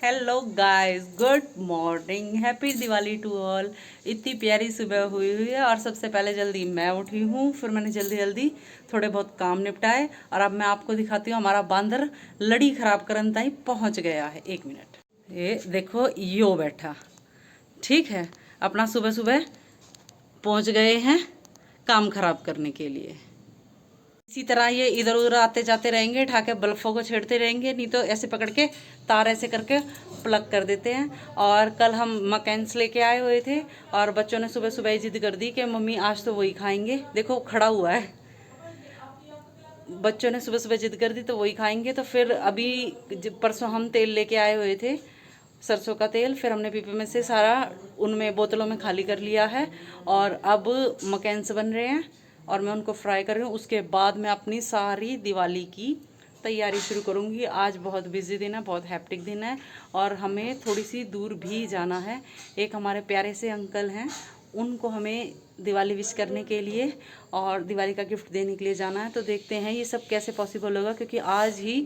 Hello guys, good morning, happy Diwali to all. इतनी प्यारी सुबह हुई है और सबसे पहले जल्दी मैं उठी हूँ, फिर मैंने जल्दी जल्दी थोड़े बहुत काम निपटाए और अब मैं आपको दिखाती हूँ हमारा बांदर लड़ी खराब करन ताई पहुँच गया है। 1 मिनट, ये देखो यो बैठा, ठीक है, अपना सुबह सुबह पहुँच गए हैं काम खराब करने के लिए। इसी तरह ये इधर उधर आते जाते रहेंगे, उठा के बल्फों को छेड़ते रहेंगे, नहीं तो ऐसे पकड़ के तार ऐसे करके प्लग कर देते हैं। और कल हम मकैन्स लेके आए हुए थे और बच्चों ने सुबह सुबह जिद कर दी कि मम्मी आज तो वही खाएंगे। देखो खड़ा हुआ है, बच्चों ने सुबह सुबह जिद कर दी तो वही खाएंगे। तो फिर अभी परसों हम तेल लेके आए हुए थे, सरसों का तेल, फिर हमने पीपे में से सारा उनमें बोतलों में खाली कर लिया है और अब मकैन्स बन रहे हैं और मैं उनको फ्राई कर रही हूँ। उसके बाद मैं अपनी सारी दिवाली की तैयारी शुरू करूँगी। आज बहुत बिजी दिन है, बहुत हैप्टिक दिन है और हमें थोड़ी सी दूर भी जाना है। एक हमारे प्यारे से अंकल हैं, उनको हमें दिवाली विश करने के लिए और दिवाली का गिफ्ट देने के लिए जाना है। तो देखते हैं ये सब कैसे पॉसिबल होगा, क्योंकि आज ही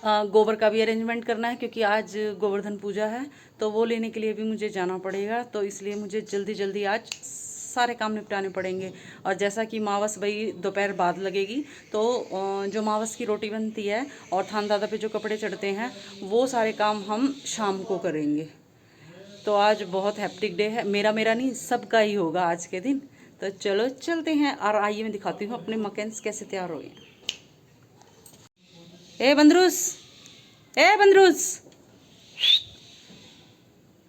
गोबर का भी अरेंजमेंट करना है, क्योंकि आज गोवर्धन पूजा है तो वो लेने के लिए भी मुझे जाना पड़ेगा। तो इसलिए मुझे जल्दी जल्दी आज सारे काम निपटाने पड़ेंगे। और जैसा कि मावस भाई दोपहर बाद लगेगी तो जो मावस की रोटी बनती है और थान दादा पे जो कपड़े चढ़ते हैं वो सारे काम हम शाम को करेंगे। तो आज बहुत हैप्टिक डे है, मेरा नहीं सबका ही होगा आज के दिन। तो चलो चलते हैं और आइए मैं दिखाती हूँ अपने मकैन्स कैसे तैयार हो गए। ए बंदरूस, ए बंदरूस,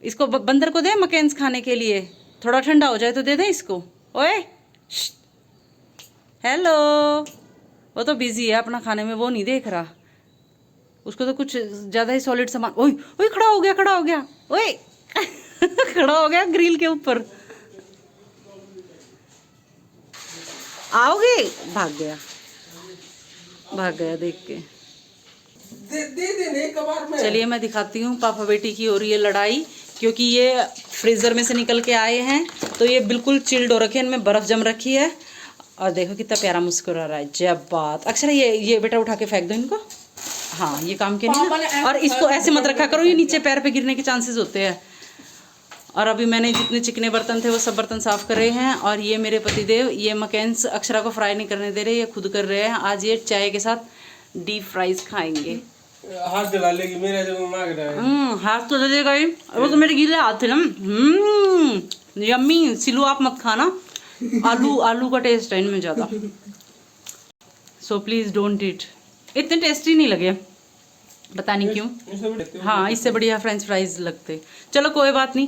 इसको बंदर को दे मकैन्स खाने के लिए, थोड़ा ठंडा हो जाए तो दे दे इसको। ओए हेलो, वो तो बिजी है अपना खाने में, वो नहीं देख रहा, उसको तो कुछ ज़्यादा ही सॉलिड सामान। ओए ओए खड़ा हो गया, खड़ा हो गया, ओए खड़ा हो गया ग्रिल के ऊपर। आओगे, भाग गया, भाग गया देख के। चलिए मैं दिखाती हूँ पापा बेटी की हो रही है लड़ाई, क्योंकि ये फ्रीज़र में से निकल के आए हैं तो ये बिल्कुल चिल्ड हो रखे हैं, इनमें बर्फ़ जम रखी है। और देखो कितना प्यारा मुस्कुरा रहा है। जब बात अक्षरा, ये बेटा उठा के फेंक दो इनको। हाँ ये काम के नहीं ना, और इसको ऐसे मत रखा करो, ये नीचे पैर पे गिरने के चांसेस होते हैं। और अभी मैंने जितने चिकने बर्तन थे वो सब बर्तन साफ़ कर रहे हैं। और ये मेरे पतिदेव, ये मकैन्स अक्षरा को फ्राई नहीं करने दे रहे, ये खुद कर रहे हैं। आज ये चाय के साथ डीप फ्राइज खाएंगे। हाथ जला लेगी मेरा, जब मांग रहा है। हाथ तो जलेगा ही, वो तो मेरे गीले हाथ थे ना। यम्मी। सिलू आप मत खाना, आलू का टेस्ट है इनमें ज़्यादा, सो प्लीज़ डोंट ईट। इतने टेस्टी नहीं लगे, पता नहीं क्यों। हाँ इससे बढ़िया फ्रेंच फ्राइज लगते। चलो कोई बात नहीं,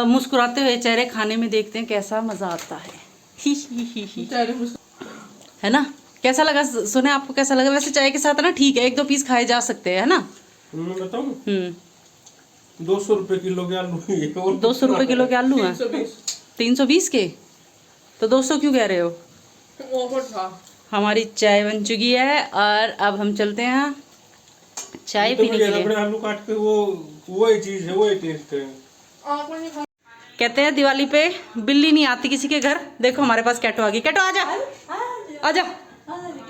मुस्कुराते हुए चेहरे खाने में देखते हैं कैसा मज़ा आता है। ही है ना। कैसा लगा, सुने आपको कैसा लगा? वैसे चाय के साथ ना ठीक है, 1-2 पीस खाए जा सकते हैं, है ना। बताऊं 200 रुपए किलो के आलू। 200 रुपए किलो के आलू हैं, 320 के, तो 200 क्यों कह रहे हो? ऑफर था। हमारी चाय बन चुकी है और अब हम चलते हैं चाय पीने के लिए। आलू काट के वही चीज है, वही टेस्ट है। कहते हैं दिवाली पे बिल्ली नहीं आती किसी के घर। देखो हमारे पास कैटो आ गई। कैटो आजा, आजा,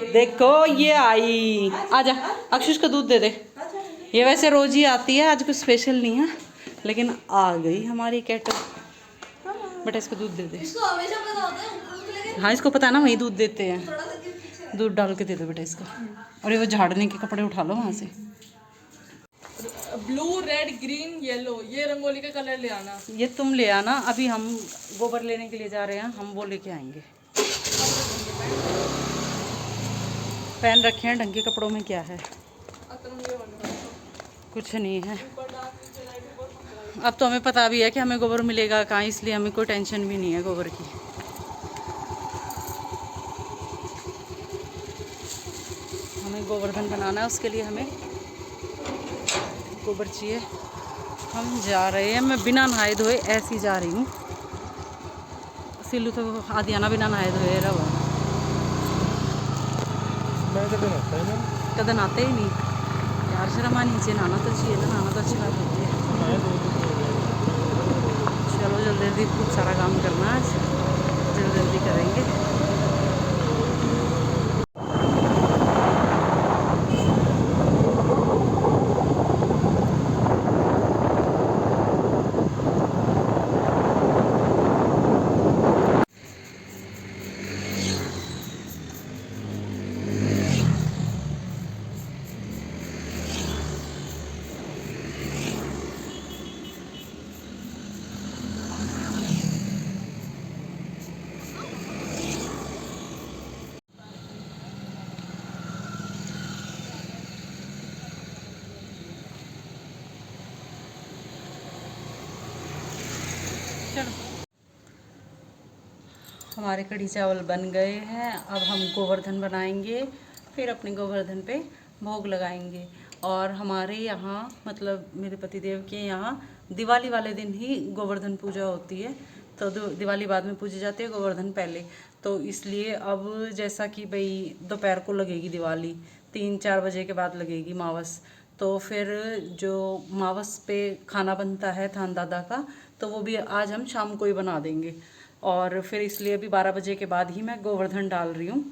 देखो ये आई, आजा। अक्षुष को दूध दे दे, ये वैसे रोज ही आती है, आज कुछ स्पेशल नहीं है, लेकिन आ गई हमारी कैटो। बेटा इसको दूध दे दे। इसको हमेशा पता होता है। हाँ इसको पता है ना, वही दूध देते हैं, दूध डाल के दे दो बेटा इसको। और ये वो झाड़ने के कपड़े उठा लो वहाँ से। ब्लू, रेड, ग्रीन, येलो, ये रंगोली का कलर ले आना। ये तुम ले आना, अभी हम गोबर लेने के लिए जा रहे हैं, हम वो लेके आएंगे। पहन रखे हैं ढंग के कपड़ों में, क्या है, कुछ नहीं है। अब तो हमें पता भी है कि हमें गोबर मिलेगा कहाँ, इसलिए हमें कोई टेंशन भी नहीं है गोबर की। हमें गोवर्धन बनाना है, उसके लिए हमें गोबर चाहिए। हम जा रहे हैं, मैं बिना नहाए धोए ऐसी जा रही हूँ। सिल्लू तो आधी आना बिना नहाए धोए रहा, कदम आते ही नहीं यार, शर्म आनी चाहिए, नहाना तो चाहिए ना, नहाना तो अच्छी बात होती है। चलो जल्दी जल्दी खूब सारा काम करना है आज, जल्दी जल्दी करेंगे। हमारे कढ़ी चावल बन गए हैं। अब हम गोवर्धन बनाएंगे, फिर अपने गोवर्धन पे भोग लगाएंगे। और हमारे यहाँ मतलब मेरे पतिदेव के यहाँ दिवाली वाले दिन ही गोवर्धन पूजा होती है। तो दिवाली बाद में पूजी जाती है, गोवर्धन पहले। तो इसलिए अब जैसा कि भाई दोपहर को लगेगी दिवाली, 3-4 बजे के बाद लगेगी मावस। तो फिर जो मावस पे खाना बनता है थान दादा का, तो वो भी आज हम शाम को ही बना देंगे। और फिर इसलिए अभी 12 बजे के बाद ही मैं गोवर्धन डाल रही हूँ,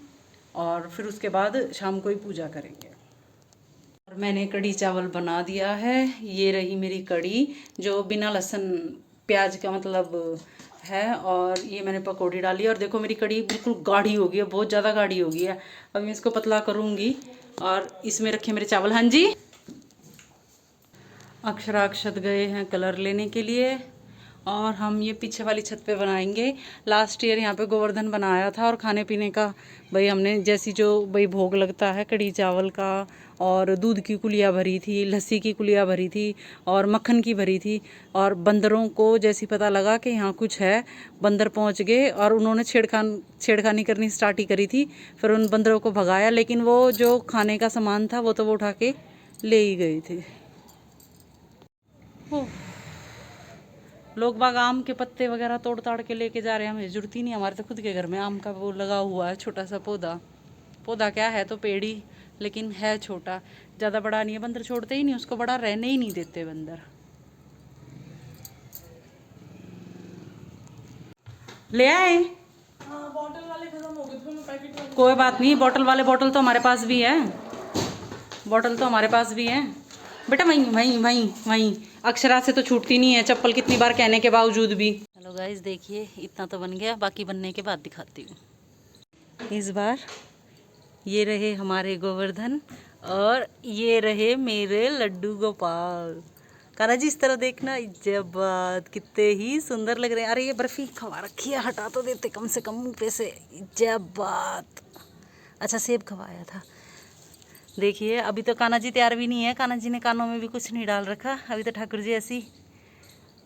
और फिर उसके बाद शाम को ही पूजा करेंगे। और मैंने कढ़ी चावल बना दिया है। ये रही मेरी कढ़ी जो बिना लहसुन प्याज का मतलब है। और ये मैंने पकौड़ी डाली। और देखो मेरी कढ़ी बिल्कुल गाढ़ी हो गई है, बहुत ज़्यादा गाढ़ी हो गई है। अब मैं इसको पतला करूँगी। और इसमें रखे मेरे चावल। हाँ जी, अक्षराक्षत गए हैं कलर लेने के लिए। और हम ये पीछे वाली छत पे बनाएंगे। लास्ट ईयर यहाँ पे गोवर्धन बनाया था। और खाने पीने का भाई हमने जैसी जो भाई भोग लगता है कढ़ी चावल का, और दूध की कुलिया भरी थी, लस्सी की कुलिया भरी थी, और मक्खन की भरी थी। और बंदरों को जैसी पता लगा कि यहाँ कुछ है, बंदर पहुँच गए और उन्होंने छेड़खानी करनी स्टार्ट ही करी थी। फिर उन बंदरों को भगाया, लेकिन वो जो खाने का सामान था वो तो वो उठा के ले ही गए थे। लोग बाग आम के पत्ते वगैरह तोड़ ताड़ के लेके जा रहे हैं, हमें जरूरत ही नहीं। हमारे तो खुद के घर में आम का वो लगा हुआ है, छोटा सा पौधा क्या है तो पेड़ी, लेकिन है छोटा, ज़्यादा बड़ा नहीं है। बंदर छोड़ते ही नहीं उसको, बड़ा रहने ही नहीं देते बंदर। ले आए? हाँ, बॉटल वाले खत्म हो गए थे, मैं पैकेट वाले। कोई बात नहीं, बॉटल तो हमारे पास भी है। बॉटल तो हमारे पास भी है बेटा। वहीं वहीं वहीं वहीं अक्षरा से तो छूटती नहीं है चप्पल, कितनी बार कहने के बावजूद भी। हेलो गाइस, देखिए इतना तो बन गया, बाकी बनने के बाद दिखाती हूँ। इस बार ये रहे हमारे गोवर्धन, और ये रहे मेरे लड्डू गोपाल। कान्हा जी इस तरह देखना, जब बात कितने ही सुंदर लग रहे हैं। अरे ये बर्फी खवा रखी है, हटा तो देते कम से कम मुँह पे से। जब बात, अच्छा सेब खवाया था। देखिए अभी तो कान्हा जी तैयार भी नहीं है, कान्हा जी ने कानों में भी कुछ नहीं डाल रखा। अभी तो ठाकुर जी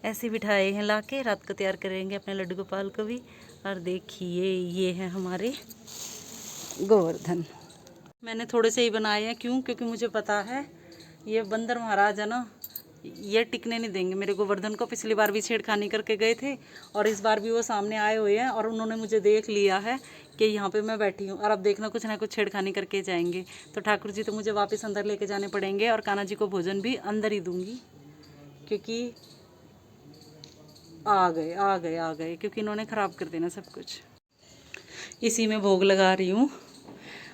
ऐसी बिठाए हैं ला के, रात को तैयार करेंगे अपने लड्डू गोपाल को भी। और देखिए ये है हमारे गोवर्धन। मैंने थोड़े से ही बनाए हैं, क्योंकि मुझे पता है ये बंदर महाराज है ना, ये टिकने नहीं देंगे मेरे गोवर्धन को। पिछली बार भी छेड़खानी करके गए थे, और इस बार भी वो सामने आए हुए हैं, और उन्होंने मुझे देख लिया है कि यहाँ पे मैं बैठी हूँ। और अब देखना कुछ ना कुछ छेड़खानी करके जाएंगे। तो ठाकुर जी तो मुझे वापस अंदर लेके जाने पड़ेंगे, और कान्हा जी को भोजन भी अंदर ही दूंगी, क्योंकि आ गए क्योंकि इन्होंने ख़राब कर देना सब कुछ। इसी में भोग लगा रही हूँ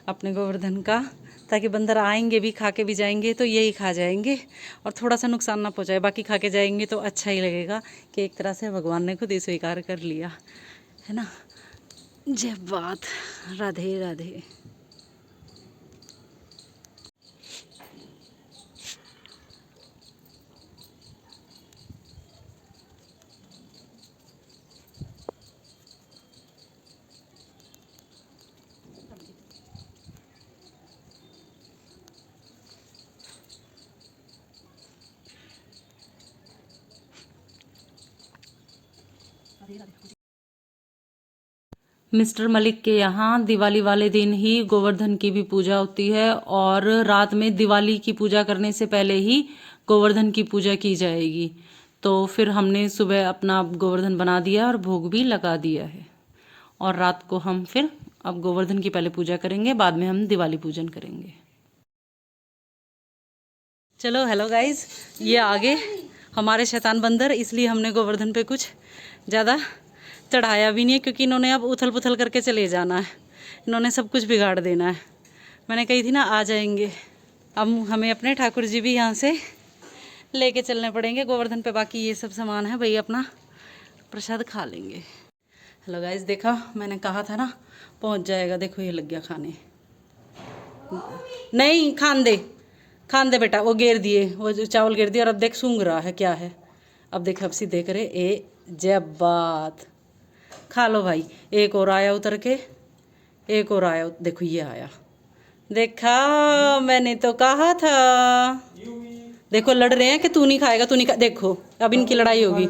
अपने गोवर्धन का, ताकि बंदर आएंगे भी, खा के भी जाएंगे तो यही खा जाएंगे, और थोड़ा सा नुकसान ना पहुँचाए। बाकी खा के जाएंगे तो अच्छा ही लगेगा कि एक तरह से भगवान ने खुद ही स्वीकार कर लिया है ना। जय बात, राधे राधे। मिस्टर मलिक के यहाँ दिवाली वाले दिन ही गोवर्धन की भी पूजा होती है, और रात में दिवाली की पूजा करने से पहले ही गोवर्धन की पूजा की जाएगी। तो फिर हमने सुबह अपना गोवर्धन बना दिया और भोग भी लगा दिया है, और रात को हम फिर अब गोवर्धन की पहले पूजा करेंगे, बाद में हम दिवाली पूजन करेंगे। चलो हेलो गाइज, ये आगे हमारे शैतान बंदर, इसलिए हमने गोवर्धन पे कुछ ज़्यादा चढ़ाया भी नहीं है, क्योंकि इन्होंने अब उथल पुथल करके चले जाना है, इन्होंने सब कुछ बिगाड़ देना है। मैंने कही थी ना आ जाएंगे। अब हमें अपने ठाकुर जी भी यहाँ से लेके चलने पड़ेंगे गोवर्धन पे। बाकी ये सब सामान है भाई, अपना प्रसाद खा लेंगे। हेलो गाइस, देखा मैंने कहा था ना पहुँच जाएगा। देखो ये लग गया खाने। नहीं खान दे बेटा, वो घेर दिए, वो जो चावल घेर दिए। और अब देख सूंघ रहा है क्या है। अब देख अब सीधे करे, ए जब बात, खा लो भाई। एक और आया उतर के, एक और आया, देखो ये आया। देखा मैंने तो कहा था। देखो लड़ रहे हैं कि तू नहीं खाएगा, तू नहीं खा। देखो अब इनकी लड़ाई होगी।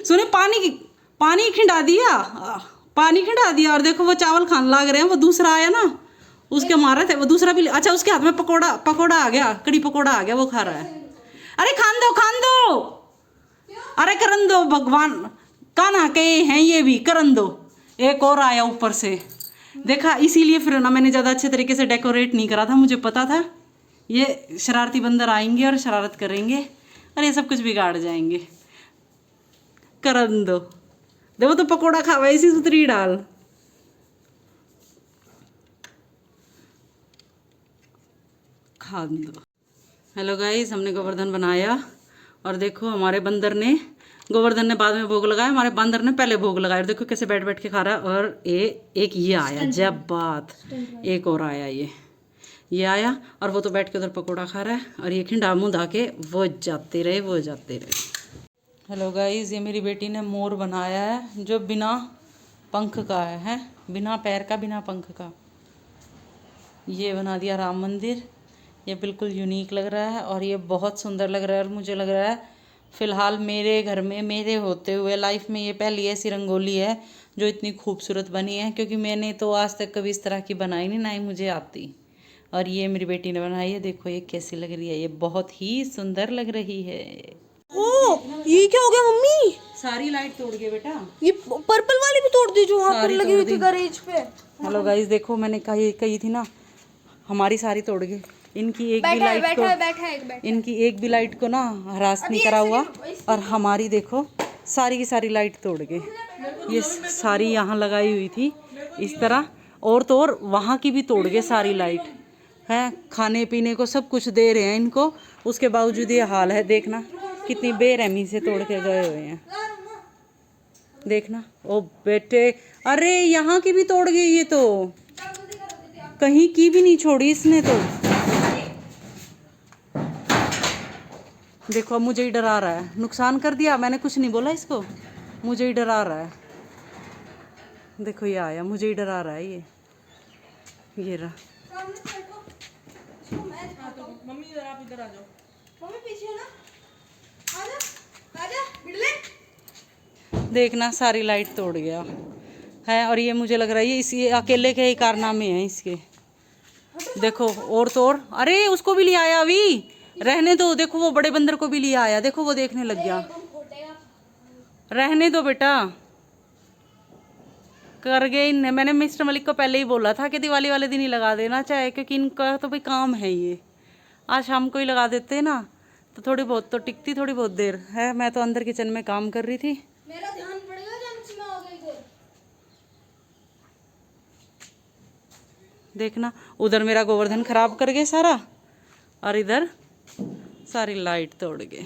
सुने पानी खिंडा दिया, पानी खिंडा दिया। और देखो वो चावल खाने लग रहे हैं। वो दूसरा आया ना, उसके मारे थे, वो दूसरा भी। अच्छा, उसके हाथ में पकोड़ा आ गया, कड़ी पकोड़ा आ गया, वो खा रहा है। अरे खान दो, अरे करन दो, भगवान कान्हा के हैं ये भी, करन दो। एक और आया ऊपर से, देखा। इसीलिए फिर ना मैंने ज़्यादा अच्छे तरीके से डेकोरेट नहीं करा था। मुझे पता था ये शरारती बंदर आएंगे और शरारत करेंगे और ये सब कुछ बिगाड़ जाएंगे। करन दो, देखो तो पकोड़ा खावा इसी सुतरी डाल। खान दो। हेलो गाइस, हमने गोवर्धन बनाया और देखो हमारे बंदर ने, गोवर्धन ने बाद में भोग लगाया, हमारे बंदर ने पहले भोग लगाया। और देखो कैसे बैठ बैठ के खा रहा है। और एक ये आया, जब बात एक और आया, ये आया और वो तो बैठ के उधर पकोड़ा खा रहा है। और ये खिंडा मुँह धा के वो जाते रहे। हेलो गाइस, ये मेरी बेटी ने मोर बनाया है जो बिना पंख का है, बिना पैर का, बिना पंख का। ये बना दिया राम मंदिर। ये बिल्कुल यूनिक लग रहा है और ये बहुत सुंदर लग रहा है। और मुझे लग रहा है फ़िलहाल मेरे घर में, मेरे होते हुए लाइफ में, ये पहली ऐसी रंगोली है जो इतनी खूबसूरत बनी है। क्योंकि मैंने तो आज तक कभी इस तरह की बनाई नहीं, ना ही मुझे आती। और ये मेरी बेटी ने बनाई है। देखो ये कैसी लग रही है, ये बहुत ही सुंदर लग रही है। ओ, ये क्या हो गया मम्मी? सारी लाइट तोड़ गए बेटा। ये पर्पल वाली भी तोड़ दी जो वहाँ पर लगी हुई थी गैरेज पे। हेलो गाइस, देखो मैंने कही थी ना, हमारी सारी तोड़ गए। इनकी एक भी लाइट को, इनकी एक भी लाइट को ना हरास नहीं करा हुआ। और हमारी देखो सारी की सारी लाइट तोड़ गए। ये सारी यहाँ लगाई हुई थी इस तरह, और तो और वहाँ की भी तोड़ गए सारी लाइट है। खाने पीने को सब कुछ दे रहे हैं इनको, उसके बावजूद ये हाल है। देखना कितनी बेरहमी से तोड़ के गए हुए हैं, देखना। ओ बेटे, अरे यहाँ की भी तोड़ गई ये तो, कहीं की भी नहीं छोड़ी इसने तो। देखो मुझे ही डरा रहा है, नुकसान कर दिया। मैंने कुछ नहीं बोला इसको, मुझे ही डरा रहा है। देखो ये आया, मुझे ही डरा रहा है ये रहा। मम्मी इधर, आप इधर आ जाओ। मम्मी पीछे ना, आजा बिड़ले। देखना सारी लाइट तोड़ गया है। और ये मुझे लग रहा है ये इसी अकेले के ही कारनामे हैं इसके। देखो और तो और, अरे उसको भी ले आया अभी, रहने दो। देखो वो बड़े बंदर को भी ले आया, देखो वो देखने लग गया। रहने दो बेटा, कर गए इनने। मैंने मिस्टर मलिक को पहले ही बोला था कि दिवाली वाले दिन ही लगा देना चाहे, क्योंकि इनका तो भाई काम है ये। आज शाम को ही लगा देते ना तो थोड़ी बहुत तो टिकती, थोड़ी बहुत देर है। मैं तो अंदर किचन में काम कर रही थी। मेरा ध्यान पड़ेगा जब मैं आ गई इधर। देखना उधर मेरा गोवर्धन खराब कर गए सारा, और इधर सारी लाइट तोड़ गए।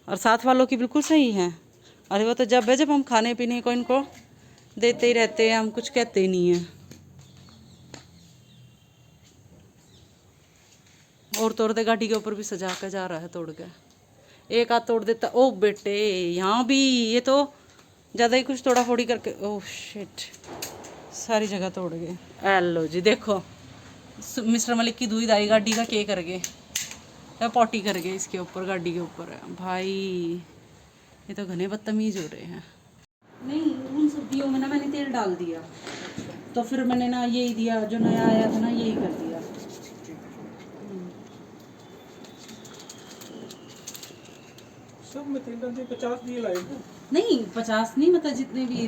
और साथ वालों की बिल्कुल सही है। अरे वो तो जब हम खाने पीने को इनको देते ही रहते हैं, हम कुछ कहते ही नहीं हैं। और तोड़ दे, गाड़ी के ऊपर भी सजा कर जा रहा है तोड़ के। एक हाथ तोड़ देता। ओ बेटे, यहाँ भी ये तो ज़्यादा ही कुछ तोड़ा फोड़ी करके, ओह शिट, सारी जगह तोड़ गए। हेलो जी, देखो मिस्टर मलिक की दूध आई गाड़ी का के कर गए, पॉटी कर गए इसके ऊपर, गाड़ी के ऊपर है भाई। ये तो घने बदतमीज हो रहे हैं। नहीं, उन सब्जियों में ना मैंने तेल डाल दिया, तो फिर मैंने ना यही दिया, जो नया आया था ना यही कर दिया। सब में तेल डाल दिए, 50 दिए लाए। नहीं 50 नहीं, मतलब जितने भी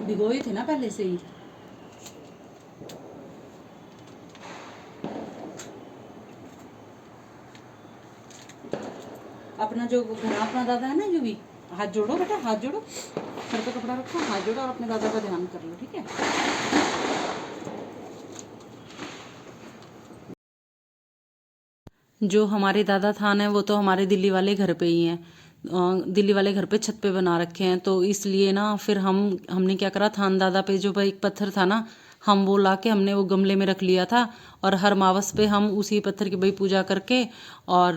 भिगोए थे ना पहले से ही। अपना जो घर अपना दादा है ना, जो भी, हाथ जोड़ो बेटा, हाथ जोड़ो, सर पे कपड़ा रखो, हाथ जोड़ो और अपने दादा का ध्यान कर लो, ठीक है। जो हमारे दादा थान है वो तो हमारे दिल्ली वाले घर पे ही हैं। दिल्ली वाले घर पे छत पे बना रखे हैं, तो इसलिए ना फिर हमने क्या करा, थान दादा पे जो भाई एक पत्थर था ना, हम वो ला के हमने वो गमले में रख लिया था। और हर मावस पे हम उसी पत्थर की भाई पूजा करके और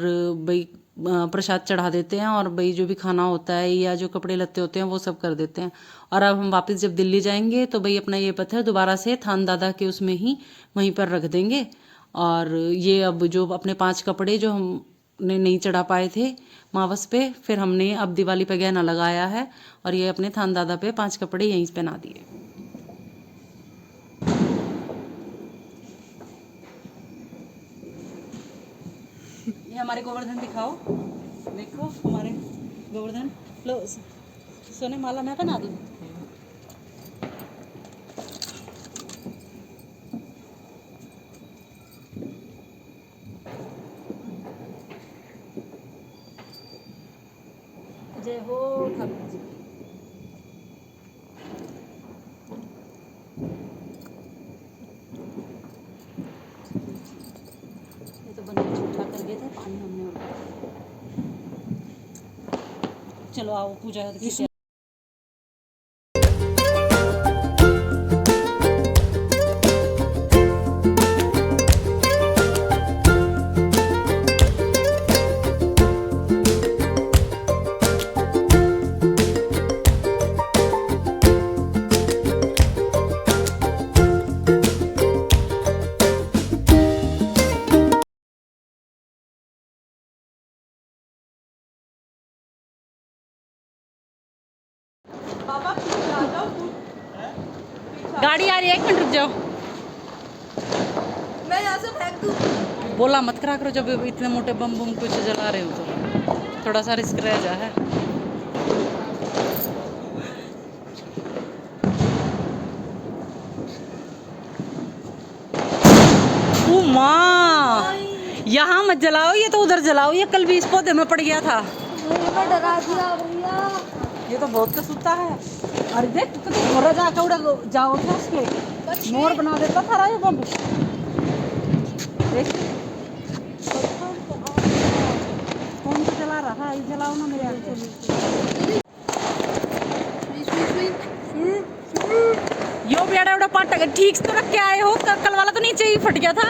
भाई प्रसाद चढ़ा देते हैं, और भाई जो भी खाना होता है या जो कपड़े लत्ते होते हैं वो सब कर देते हैं। और अब हम वापस जब दिल्ली जाएंगे तो भाई अपना ये पत्थर दोबारा से थान दादा के उसमें ही वहीं पर रख देंगे। और ये अब जो अपने 5 कपड़े जो हम ने नहीं चढ़ा पाए थे मावस पे, फिर हमने अब दिवाली पे गहना लगाया है और ये अपने थान दादा पे 5 कपड़े यहीं पहना दिए। ये हमारे गोवर्धन दिखाओ, देखो हमारे गोवर्धन। लो सोने माला मैं पहना दूँ। जय हो ठाकुर जी। ये तो बने झूठा कर गए थे, पानी हमने उड़ाया। चलो आओ पूजा की। गाड़ी आ रही है, 1 मिनट रुक जाओ। मैं यहाँ से फेंक दूँ। बोला मत करा करो जब इतने मोटे बम बम कुछ जला रहे हो तो थोड़ा सा रिस्क रह जा है। ओ माँ, यहाँ मत जलाओ, ये तो उधर जलाओ। ये कल भी इस पौधे में पड़ गया था। मैं डरा दिया भैया। ये तो बहुत कसूता है। अरे देख तो मोरा जाकर उड़ा जाओ क्या उसके मोर बना देता था ये बम। देख कौन सा जला रहा था, ये जलाओ ना मेरे आगे। यो बेड़ा उड़ा पाट ठीक से तो रख के आए हो, कल वाला तो नीचे ही फट गया था।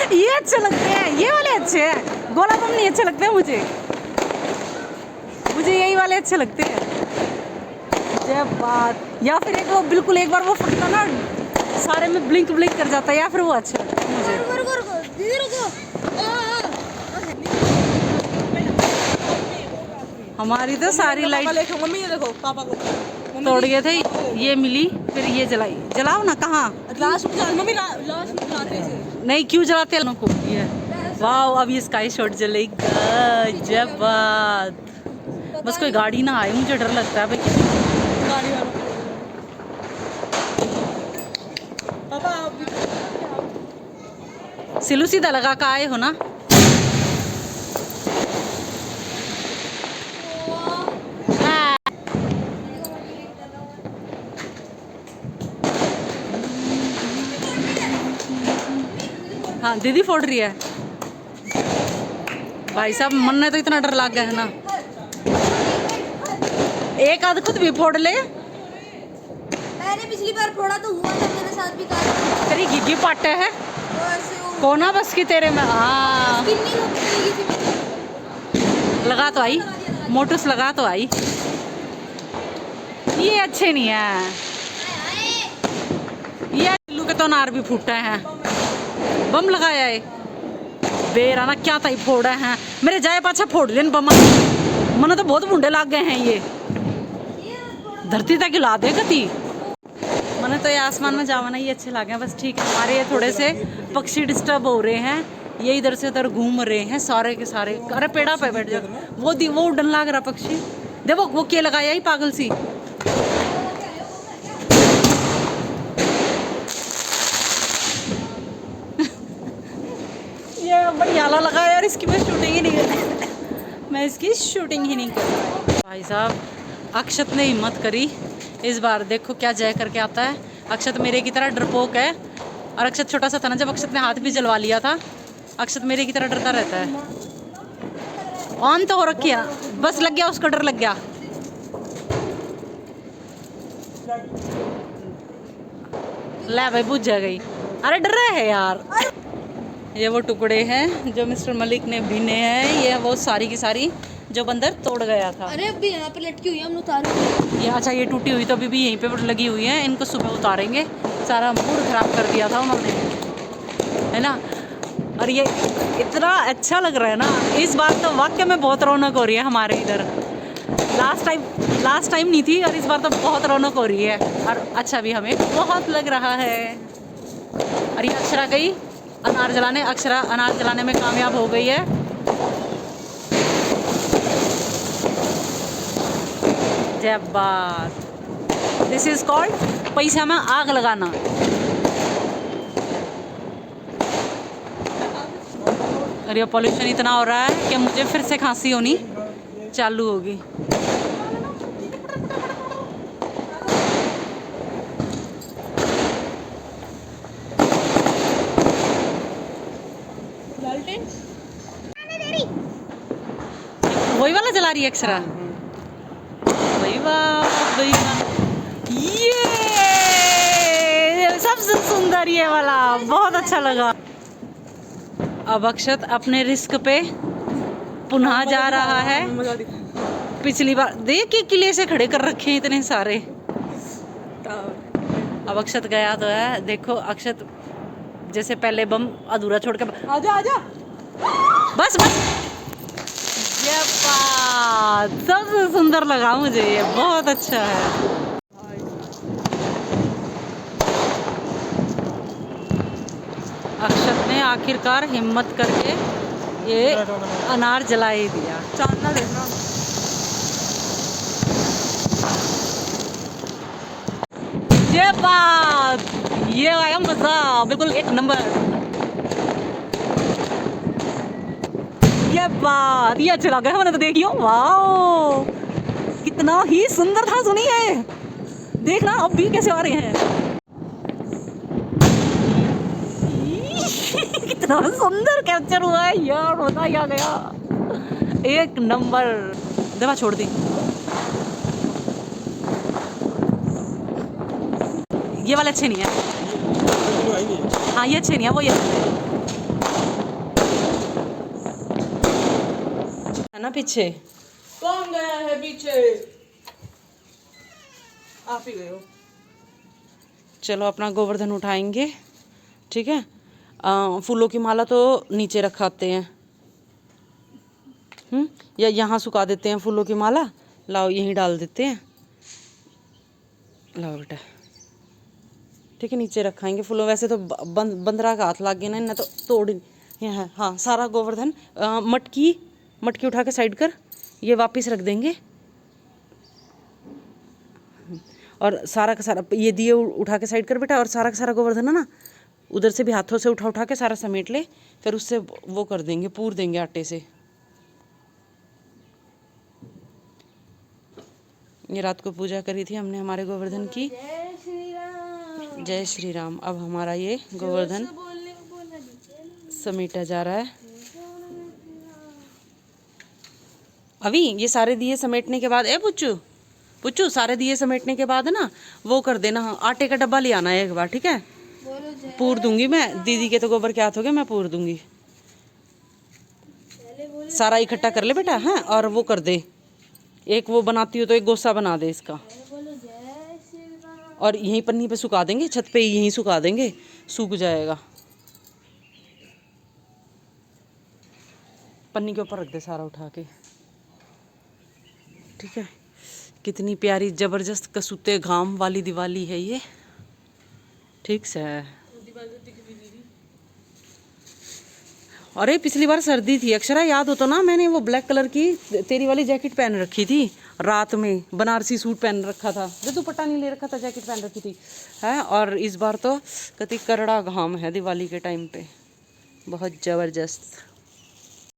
ये अच्छे लगते हैं, ये वाले अच्छे हैं। गोला बम नहीं अच्छे लगते हैं मुझे यही वाले अच्छे लगते हैं। जब बात या फिर एक वो बिल्कुल एक बार वो फटता ना सारे में ब्लिंक ब्लिंक कर जाता है, या फिर वो अच्छे लगते हैं मुझे। हमारी तो सारी लाइट मम्मी ये देखो पापा को तोड़ गए थे, ये मिली फिर ये जलाई। जलाओ ना, कहाँ लास्ट में मम्मी लास्ट में जलाते थे। नहीं क्यों जलाते हैं को ये। वाह, अब ये स्काई शॉट जलेगा। जब बात बस कोई गाड़ी ना आए, मुझे डर लगता है भाई गाड़ी वालों पापा सिलू सीधा लगा के आए हो ना। हाँ दीदी फोड़ रही है। भाई साहब मन ने तो इतना डर लग गया है ना। एक आध खुद भी फोड़ ले। मैंने पिछली बार फोड़ा तो हुआ था मेरे साथ भी। तेरी घिघी पाटे है कोना बस की तेरे में। हाँ लगा तो आई, मोटूस लगा तो आई। ये अच्छे नहीं है, ये लू के तो नार भी फूटे हैं। बम लगाया है बेरा ना क्या ताई फोड़ा है मेरे जाए पाछा फोड़ लेन बम। मना तो बहुत मुंडे लाग गए हैं, ये धरती तक हिला दे गति। मने तो ये आसमान में जावाना ही अच्छे लगे हैं बस। ठीक है, हमारे ये थोड़े से पक्षी डिस्टर्ब हो रहे हैं, ये इधर से उधर घूम रहे हैं सारे के सारे। अरे पेड़ा पे बैठ जा, वो उड़न लाग रहा पक्षी। देखो वो क्या लगाया ही पागल सी। ये बड़ी आला लगाया यार, इसकी मैं शूटिंग ही नहीं कर मैं इसकी शूटिंग ही नहीं कर। भाई साहब अक्षत ने हिम्मत करी इस बार, देखो क्या जय करके आता है। अक्षत मेरे की तरह डरपोक है, और अक्षत छोटा सा था ना जब अक्षत ने हाथ भी जलवा लिया था। अक्षत मेरे की तरह डरता रहता है। ऑन तो हो रखी है, बस लग गया उसको, डर लग गया। ले भाई बुझ जा गई। अरे डर रहा है यार। ये वो टुकड़े हैं जो मिस्टर मलिक ने बीने हैं, ये वो सारी की सारी जो बंदर तोड़ गया था। अरे अभी यहाँ पे लटकी हुई है, हम उतारेंगे। ये अच्छा, ये टूटी हुई तो अभी भी यहीं पे लगी हुई है, इनको सुबह उतारेंगे। सारा मूड खराब कर दिया था उन्होंने, है ना। और ये इतना अच्छा लग रहा है ना, इस बार तो वाकई में बहुत रौनक हो रही है हमारे इधर। लास्ट टाइम नहीं थी, और इस बार तो बहुत रौनक हो रही है, और अच्छा भी हमें बहुत लग रहा है। और ये अक्षरा गई अनार जलाने, अक्षरा अनार जलाने में कामयाब हो गई है। जय बात। दिस इज कॉल्ड पैसा में आग लगाना। और ये पॉल्यूशन इतना हो रहा है कि मुझे फिर से खांसी होनी चालू होगी। वही वाला जला रही है अक्षरा। वही वाह, ये सबसे सुंदर ये वाला, बहुत अच्छा लगा। अब अक्षत अपने रिस्क पे पुनः जा रहा है। मजा दिखा। पिछली बार देख के किले से खड़े कर रखे हैं इतने सारे। अब अक्षत गया तो है, देखो अक्षत जैसे पहले बम अधूरा छोड़ के आजा आजा। बस ये बात सबसे सुंदर लगा मुझे, ये बहुत अच्छा है। अक्षत ने आखिरकार हिम्मत करके ये अनार जला ही दिया। चांदना देखना। ये बात, ये आया मजा, बिल्कुल एक नंबर। ये बात, ये अच्छा लगा है, मैंने तो देखियो। वाओ, कितना ही सुंदर था, सुनिए देखना अब भी कैसे आ रहे हैं। कितना सुंदर कैप्चर हुआ है यार, मजा ही आ गया, एक नंबर। दवा छोड़ दी। ये वाले अच्छे नहीं है। हाँ ये अच्छे नहीं है, वो ये है ना पीछे। कौन गया है पीछे? आप ही गए हो। चलो अपना गोवर्धन उठाएंगे, ठीक है। फूलों की माला तो नीचे रखाते हैं, या यहाँ सुखा देते हैं फूलों की माला। लाओ यहीं डाल देते हैं, लाओ बेटा, ठीक है। नीचे रखाएंगे फूलों, वैसे तो बंदरा का हाथ लग गया ना, तो तोड़ है। हाँ सारा गोवर्धन मटकी उठा के साइड कर, ये वापस रख देंगे। और सारा का सारा ये दिए उठा के साइड कर बेटा, और सारा का सारा गोवर्धन है ना, उधर से भी हाथों से उठा के सारा समेट ले, फिर उससे वो कर देंगे, पूर देंगे आटे से। ये रात को पूजा करी थी हमने हमारे गोवर्धन की। जय श्री राम। अब हमारा ये गोवर्धन समेटा जा रहा है। अभी ये सारे दिए समेटने के बाद पुच्चू सारे दिए समेटने के बाद ना वो कर देना, आटे का डब्बा ले आना एक बार, ठीक है। पूर दूंगी मैं, दीदी के तो गोबर के हाथ हो गए, मैं पूर दूंगी। सारा इकट्ठा कर ले बेटा, हाँ। और वो कर दे, एक वो बनाती हो तो एक गोसा बना दे इसका, और यहीं पन्नी पे सुखा देंगे, छत पे यहीं सुखा देंगे, सूख जाएगा। पन्नी के ऊपर रख दे सारा उठा के, ठीक है। कितनी प्यारी जबरदस्त कसूते घाम वाली दिवाली है ये, ठीक से है। अरे पिछली बार सर्दी थी अक्षरा, याद हो तो ना, मैंने वो ब्लैक कलर की तेरी वाली जैकेट पहन रखी थी, रात में बनारसी सूट पहन रखा था, जो दुपट्टा नहीं ले रखा था, जैकेट पहन रखी थी, है। और इस बार तो कति करड़ा घाम है दिवाली के टाइम पे, बहुत ज़बरदस्त।